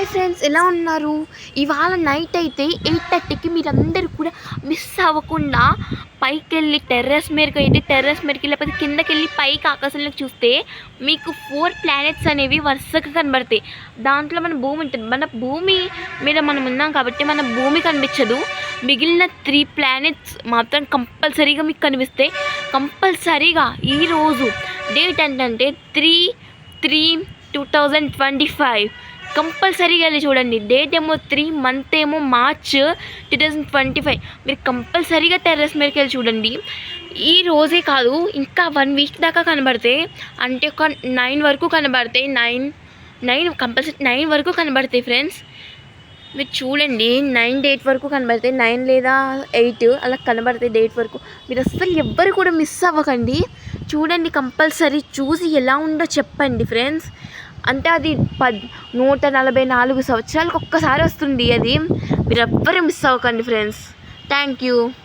Hi friends, ఎలా ఉన్నారు? ఇవాళ నైట్ అయితే 8:30కి మీరందరూ కూడా మిస్ అవ్వకుండా పైకెళ్ళి టెర్రస్ మీదకి లేకపోతే కిందకెళ్ళి పైకి ఆకాశంలోకి చూస్తే మీకు 4 ప్లానెట్స్ అనేవి వరుసగా కనబడతాయి. దాంట్లో మన భూమి ఉంటుంది. మన భూమి మీద మనం ఉన్నాం కాబట్టి మన భూమి కనిపించదు. మిగిలిన 3 ప్లానెట్స్ మాత్రం కంపల్సరీగా మీకు కనిపిస్తాయి. కంపల్సరీగా ఈరోజు డేట్ ఏంటంటే 3/3/2025. కంపల్సరీగా వెళ్ళి చూడండి. డేట్ ఏమో 3, మంత్ ఏమో మార్చ్ 2025. మీరు కంపల్సరీగా టెర్రస్ మీదకి వెళ్ళి చూడండి. ఈ రోజే కాదు, ఇంకా 1 వీక్ దాకా కనబడతాయి. అంటే ఒక 9 వరకు కనబడతాయి. 9 కంపల్సరీ 9 వరకు కనబడతాయి ఫ్రెండ్స్. మీరు చూడండి, 9 డేట్ వరకు కనబడతాయి. 9 లేదా 8 అలా కనబడతాయి డేట్ వరకు. మీరు అస్సలు ఎవ్వరు కూడా మిస్ అవ్వకండి. చూడండి, కంపల్సరీ చూసి ఎలా ఉందో చెప్పండి ఫ్రెండ్స్. అంటే అది 144 సంవత్సరాలకు ఒక్కసారి వస్తుంది. అది మీరు ఎవ్వరు మిస్ అవ్వకండి ఫ్రెండ్స్. Thank you.